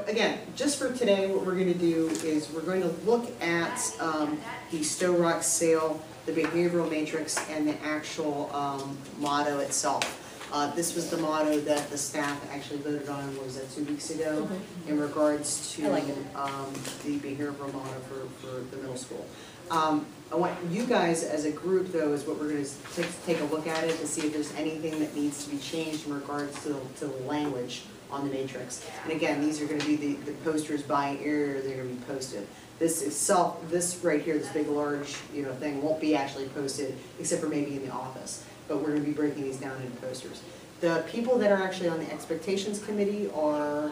again, just for today, what we're going to do is we're going to look at the Stowe Rock sale, the behavioral matrix, and the actual motto itself. This was the motto that the staff actually voted on, what was that, 2 weeks ago, in regards to like the behavioral motto for the middle school. I want you guys as a group, though, is what we're going to take a look at it to see if there's anything that needs to be changed in regards to the language on the matrix. And again, these are going to be the posters by area they're going to be posted. This itself, this right here, this big large thing won't be actually posted except for maybe in the office. But we're going to be breaking these down into posters. The people that are actually on the expectations committee are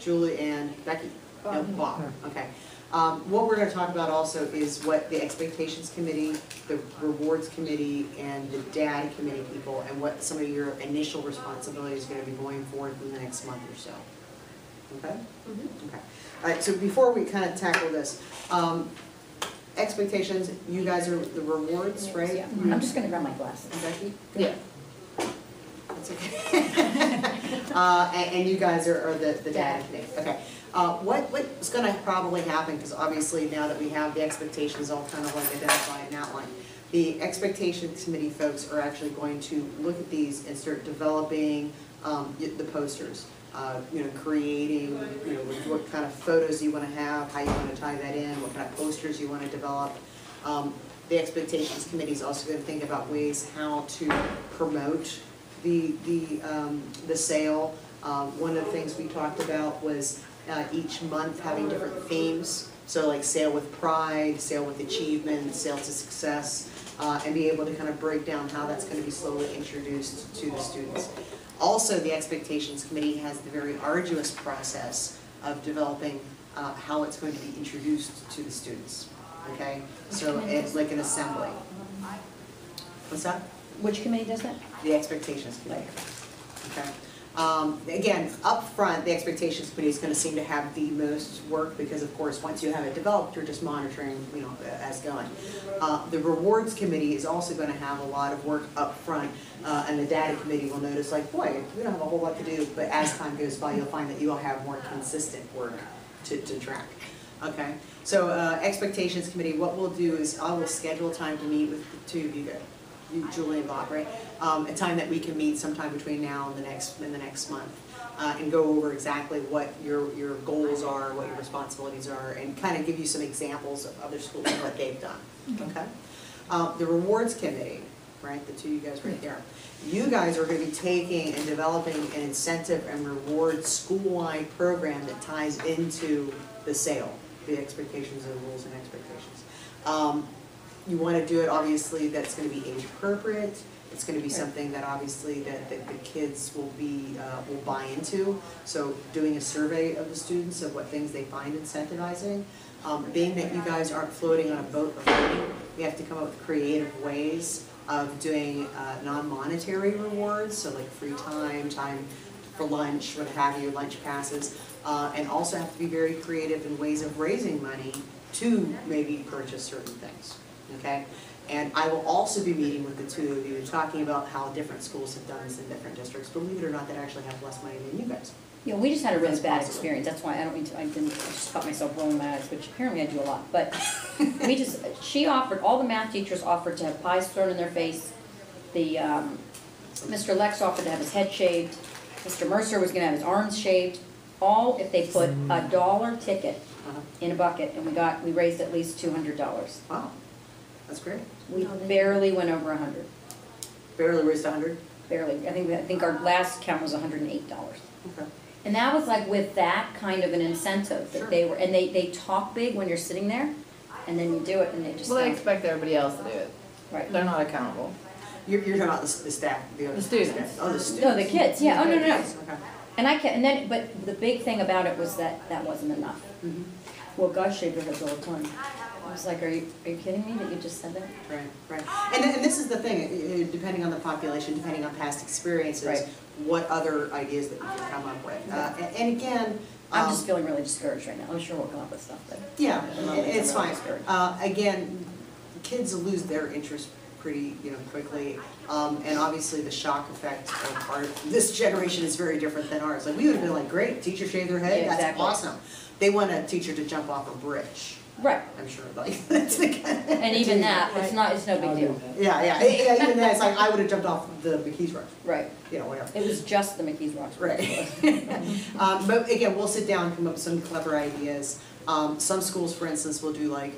Julie and Becky. No, Bob. Okay. What we're going to talk about also is what the expectations committee, the rewards committee, and the data committee people, and what some of your initial responsibilities are going to be going forward in the next month or so. Okay? Okay. All right, so before we kind of tackle this, expectations, you guys are the rewards, right? Yeah. I'm just going to grab my glasses. Becky? Yeah. That's okay. And you guys are the data committee. Okay. What's going to probably happen, because obviously now that we have the expectations all kind of like identified and outlined, the expectations committee folks are actually going to look at these and start developing the posters. Creating, what kind of photos you want to have, how you want to tie that in, what kind of posters you want to develop. The expectations committee is also going to think about ways how to promote the sale. One of the things we talked about was each month having different themes. So like sale with pride, sale with achievement, sale to success, and be able to kind of break down how that's going to be slowly introduced to the students. Also, the expectations committee has the very arduous process of developing how it's going to be introduced to the students. Okay, so it's like an assembly. What's that? Which committee does that? The expectations committee. Okay. Again, up front, the expectations committee is going to seem to have the most work because, of course, once you have it developed, you're just monitoring, as going. The rewards committee is also going to have a lot of work up front, and the data committee will notice, like, boy, we don't have a whole lot to do, but as time goes by, you'll find that you'll have more consistent work to track. Okay, so expectations committee, what we'll do is I will schedule a time to meet with the two of you guys. Julie and Bob, right? A time that we can meet sometime between now and the next month, and go over exactly what your goals are, what your responsibilities are, and kind of give you some examples of other schools and what they've done. Okay. The rewards committee, right? The two of you guys right there. You guys are going to be taking and developing an incentive and reward school-wide program that ties into the sale, the expectations and rules and expectations. You want to do it, obviously, that's going to be age appropriate. It's going to be something that obviously that the kids will buy into. So doing a survey of the students of what things they find incentivizing. Being that you guys aren't floating on a boat or floating, we have to come up with creative ways of doing non-monetary rewards, so like free time, time for lunch, what have you, lunch passes, and also have to be very creative in ways of raising money to maybe purchase certain things. Okay, and I will also be meeting with the two of you, talking about how different schools have done this in different districts. Believe it or not, that actually have less money than you guys. Yeah, we just had a really bad experience. That's why I just caught myself rolling my eyes, which apparently I do a lot. But she offered, all the math teachers offered to have pies thrown in their face. The Mr. Lex offered to have his head shaved. Mr. Mercer was going to have his arms shaved. All if they put a $1 ticket in a bucket, and we raised at least $200. Wow. That's great. We barely went over 100. Barely raised 100? Barely. I think our last count was $108. Okay. And that was like with that kind of an incentive that they were, and they talk big when you're sitting there, and then you do it, and they just. Well, they expect everybody else to do it. Right. They're not accountable. You're talking about the staff, the students. Oh, the students. No, the kids. Yeah. Oh no. Okay. But the big thing about it was that wasn't enough. Mm-hmm. Well, guys shave their heads all the time. I was like, are you kidding me that you just said that? Right. And this is the thing, depending on the population, depending on past experiences, what other ideas that we can come up with. And again, I'm just feeling really discouraged right now. I'm sure we'll come up with stuff, but yeah, it's really fine. Again, kids lose their interest pretty, quickly. And obviously the shock effect of part of this generation is very different than ours. Like, we would have been like, great, teacher shaved their head, Yeah, that's exactly. awesome. They want a teacher to jump off a bridge, Right, I'm sure, like, that's the kind of. and even that, it's no big deal. Yeah, even that, it's like, I would have jumped off the McKees Rock, Right, whatever. it was just the McKees Rocks. Right. But again, we'll sit down and come up with some clever ideas. Some schools, for instance, will do like,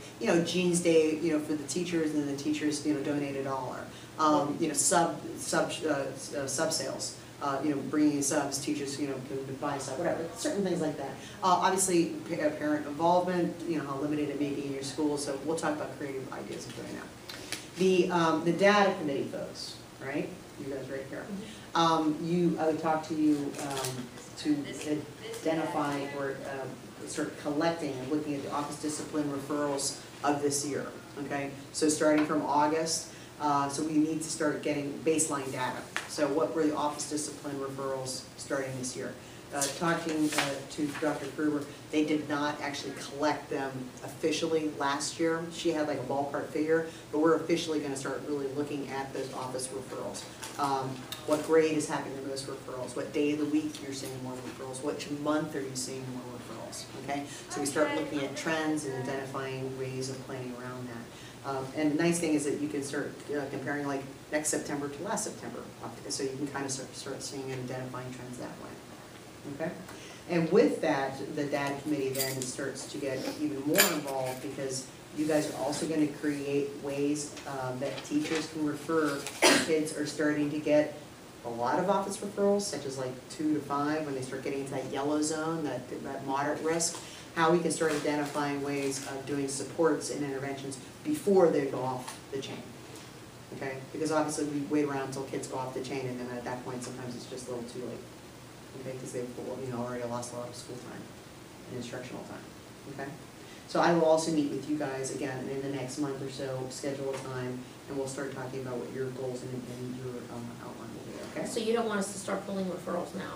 Jeans Day, for the teachers, and then the teachers, donate $1. Sub sales, bringing in subs, teachers, can buy stuff, whatever, certain things like that. Obviously, parent involvement, how limited it may be in your school, so we'll talk about creative ideas of doing that. The data committee folks, right? You guys right here. I would talk to you to identify or start collecting and looking at the office discipline referrals of this year, okay? So starting from August, so we need to start getting baseline data. So what were the office discipline referrals starting this year? Talking to Dr. Kruber, they did not actually collect them officially last year. She had like a ballpark figure, but we're officially going to start really looking at those office referrals. What grade is having the most referrals? What day of the week you're seeing more referrals? Which month are you seeing more referrals? Okay, so we start looking at trends and identifying ways of planning around that. And the nice thing is that you can start comparing like next September to last September, so you can kind of start seeing and identifying trends that way. Okay, and with that, the data committee then starts to get even more involved because you guys are also going to create ways that teachers can refer. Kids are starting to get a lot of office referrals, such as like 2 to 5 when they start getting into that yellow zone, that moderate risk. How we can start identifying ways of doing supports and interventions before they go off the chain. Okay, because obviously we wait around until kids go off the chain, and then at that point sometimes it's just a little too late. Okay, because they've already lost a lot of school time and instructional time. Okay, so I will also meet with you guys again in the next month or so, schedule a time, and we'll start talking about what your goals and your outline will be. Okay. So you don't want us to start pulling referrals now?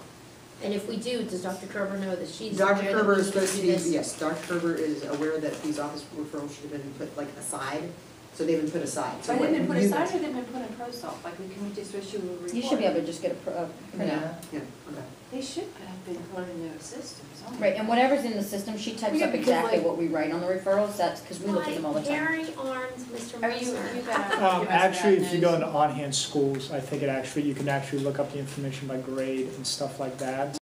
And if we do, does Dr. Kerber know that she's Dr. aware that Kerber we is need to supposed to do be, this? yes, Dr. Kerber is aware that these office referrals should have been put like aside, so they've been put aside. So But they've been put what you aside guys- or they've been put in ProSoft, like can we just issue a report? You should be able to just get a printout. Yeah, okay. They should have been put in their systems, aren't they? Right, and whatever's in the system, she types Yeah, up because, exactly like- what we write on the referrals, that's, because we look at them all the My time. hairy arms, Mr. Are you Mercer. gonna give us Actually, that if you go news? into on-hand schools, I think you can actually look up the information by grade and stuff like that.